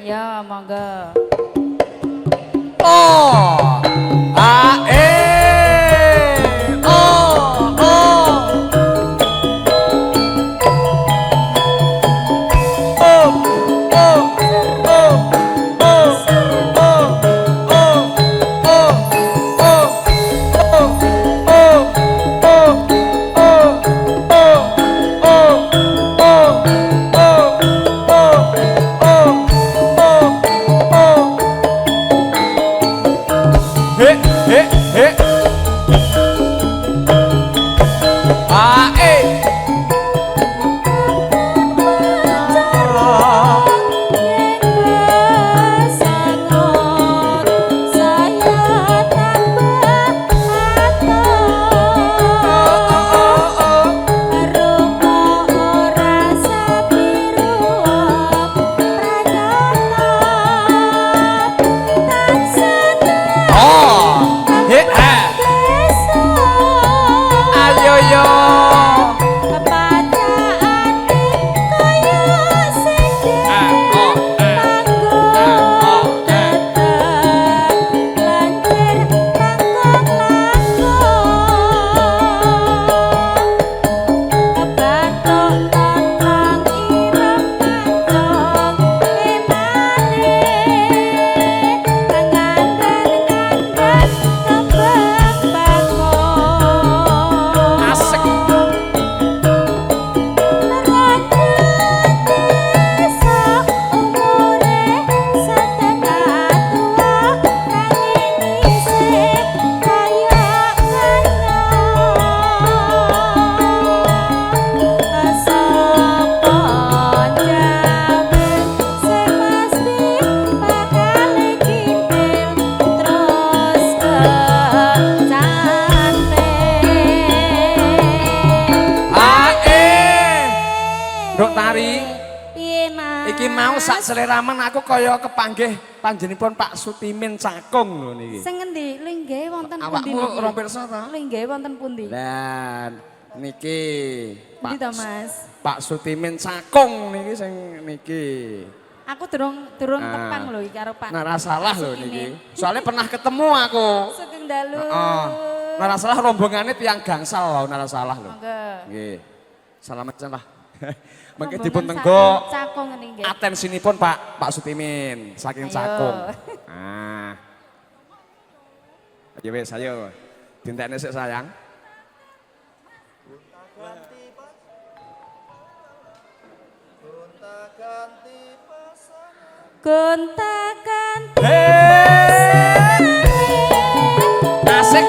Ya, monggo. Oh, ah, oh, oh. Sak seleraman aku kaya kepanggih panjenipun Pak Sutimin Cakung lho niki. Sing endi? Linggih wonten pundi? Awakmu rong pirsa ta? Linggih wonten pundi? Lah niki Pak Sutimin Cakung niki sing niki. Aku durung tepang lho iki karo Pak. Nara salah lho niki. Soalnya pernah ketemu aku. Sugeng dalu. Nara salah rombongane tiyang gangsal lho nara salah lho. Monggo. Nggih. Salamet lah. Mungkin dipun tenggok atensinipun Pak Sutimin saking Cakung. Ah. Ayo wis ayo. Dintekne sik sayang. Gonta-ganti asik.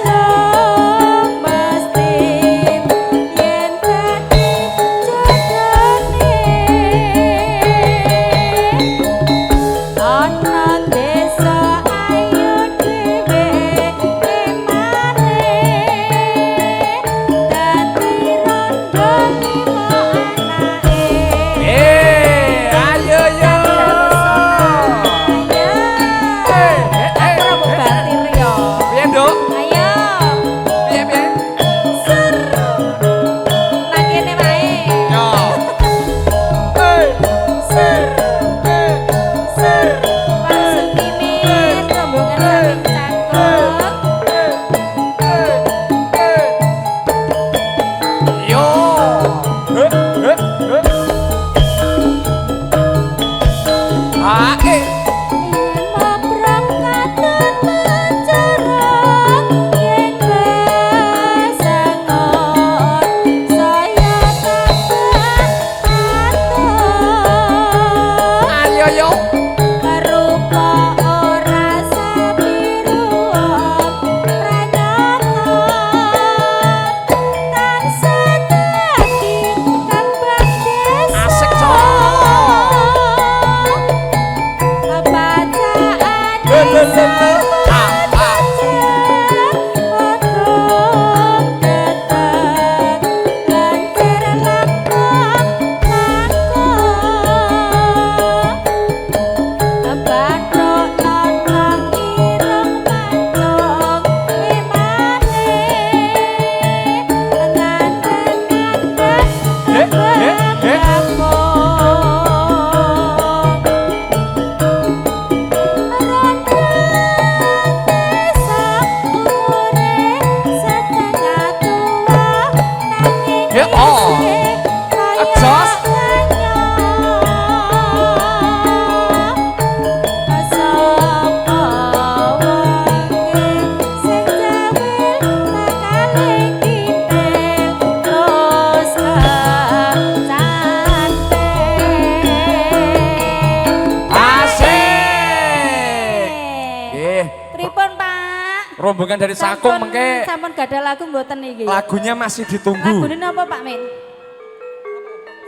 rombongan dari Sakung mengke. Sampun gada lagu mboten iki. Lagunya masih ditunggu. Lagune napa Pak Min?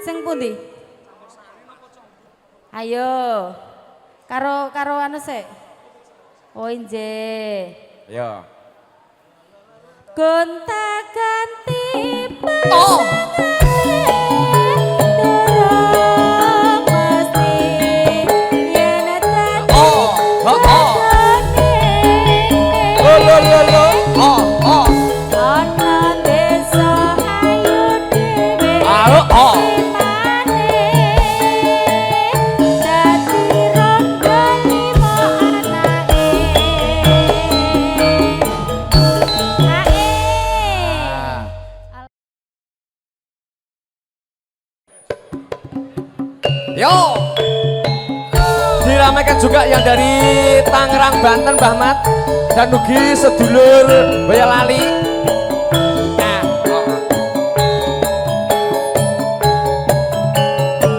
Sing pundi? Ayo. Karo anu sik. Oh inje. Ayo. Gonta-ganti Oh. Yo, diramaikan juga yang dari Tangerang, Banten, Mbah Mat, dan ugi sedulur Boyolali. Nah,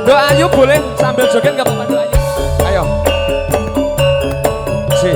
doa ayu boleh sambil joget nggak apa-apa doanya. Ayo, C.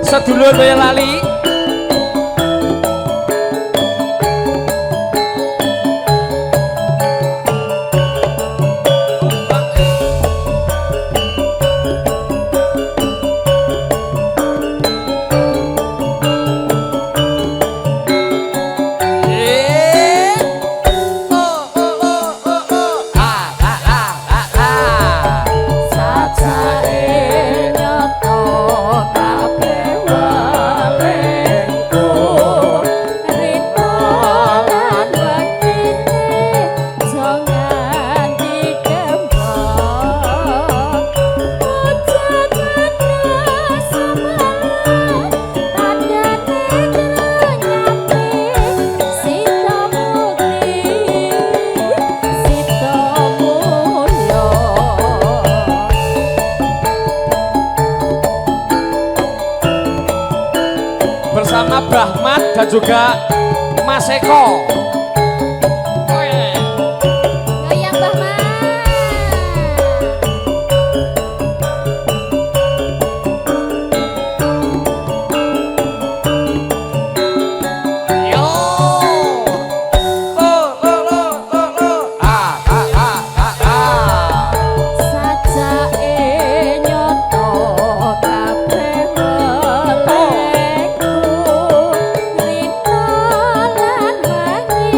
Sedulur Boyolali. Bersama Brahmat dan juga Mas Eko. Goyang Brahmat. Yo. Sajake nyoto kabeh melengku. Rina lan wangi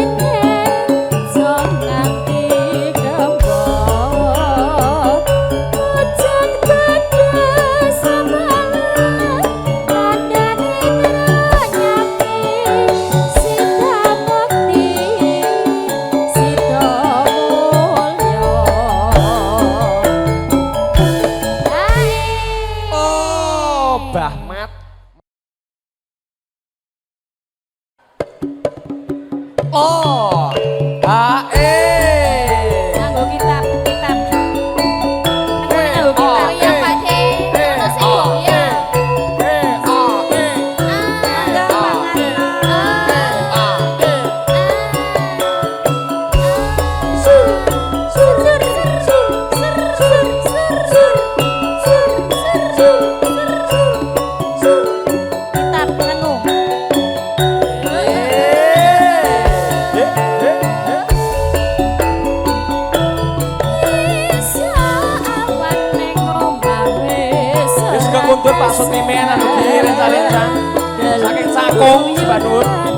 Kakung Mbak Nur.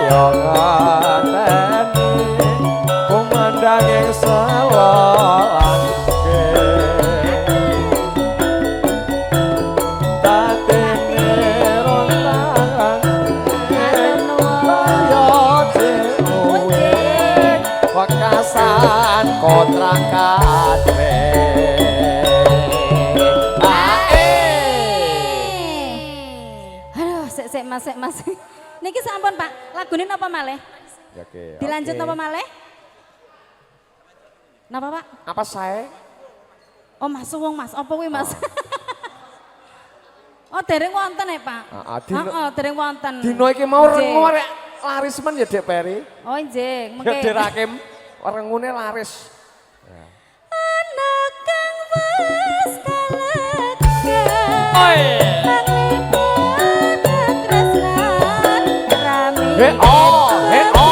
kaya ngateni kumandanging selolangke tatene rontangan kaya jenuwe wekasan kontrakan Sik Mas. Niki sampun Pak, lagune napa malih? Oke. Dilanjut napa malih? Napa Pak? Apa saya? Oh Mas Suwung Mas, apa kuwi Mas? Oh dereng wonten ya Pak? Heeh, dereng wonten. Dino iki mau rengu arek laris men ya Dek Peri. Oh nggih, mengke. Ya Dek Rakim, rengune laris. Anak kang wis kaleken. Oi. Hey oh, hey oh.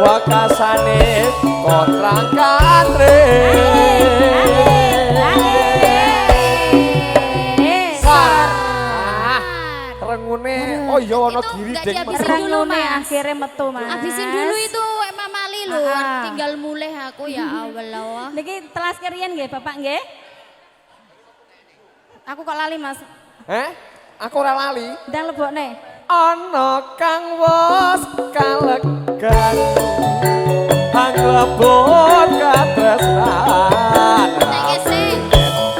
Wakasane kontrakan rengune oh iya ana girideng rengune akhire metu Mas. Habisin dulu itu Mama Mali lho, tinggal mulih aku ya Allah. Niki telas kerian nggih Bapak nggih? Aku kok lali Mas. Aku ora lali. Ndang lebokne. Ana kang wis kalegan panglebon katresnan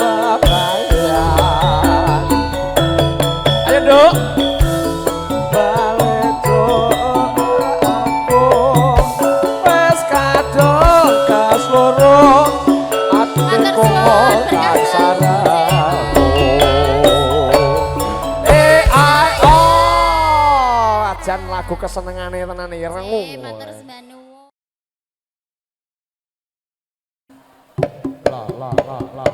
bebayan ayo Duk balik aku wis kadung kasloro atiku kaksara jan lagu kesenengane tenane rengu. La.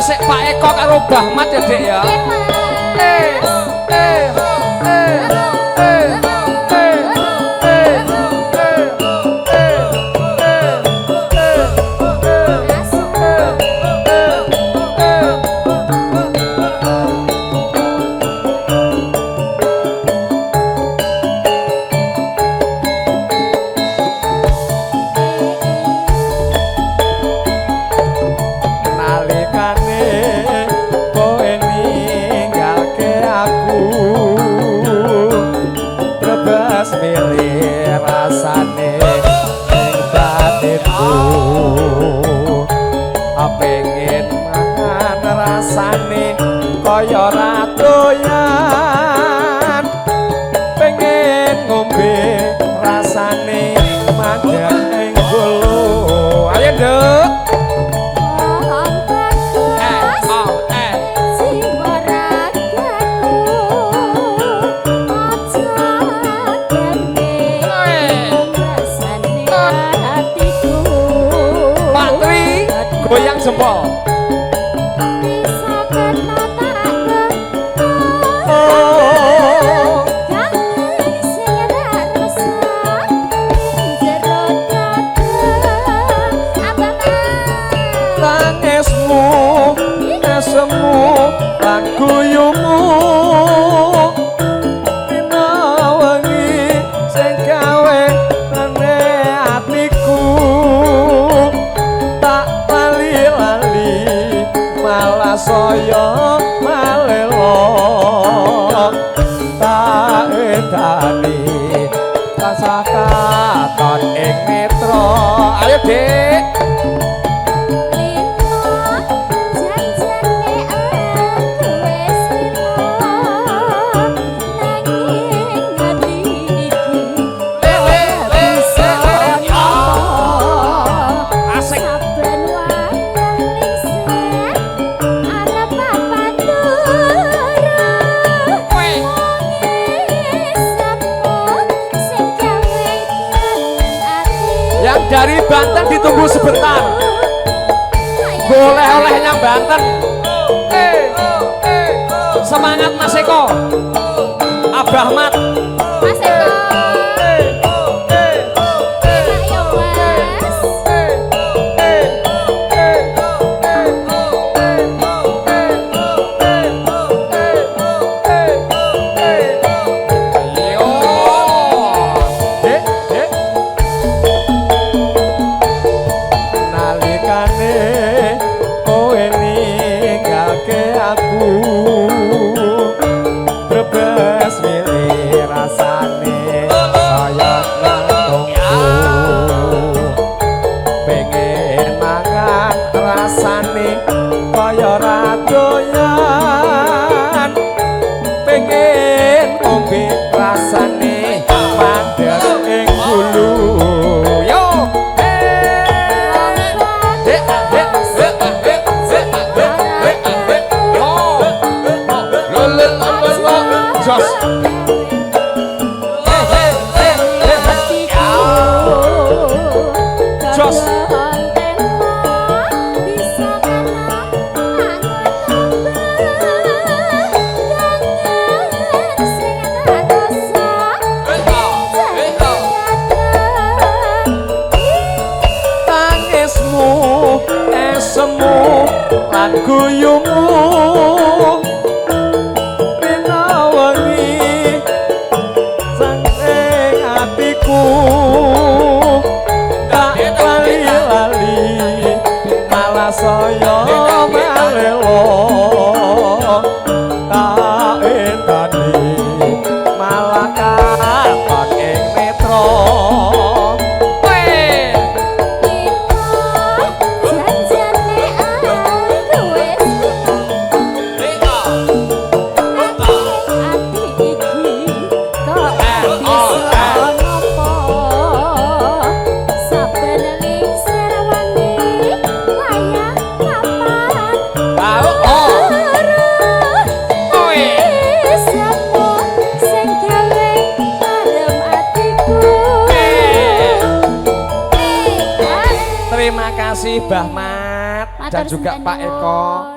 tasik Pak Eko karo Mbah Mat ya Dek ya. Pengen mangan rasane kaya ra doyan, pengen ngombe rasane mandang ing golo. Ayo Nduk. Goyang jempol. Tangismu, esemu, lan guyumu, dina wengi sing gawe rene atiku. Malah saya malelo tak edani kasakaton ing metro. Ayo Dik. Yang dari Banten ditunggu sebentar. Boleh olehnya Banten. Semangat Mas Eko. Abah Mat. Mas Eko. Brebes milih rasane kaya nangtungku, pengen mangan rasane kaya ra doyan, pengen ngombe rasane mandeg ing gulu. Yo Jos. Jos. Tangismu, esemu, lan guyumu, tak lali-lali malah saya malelo tak edani malah katon ing metro. Terima kasih Mbah Mat dan juga Pak Eko.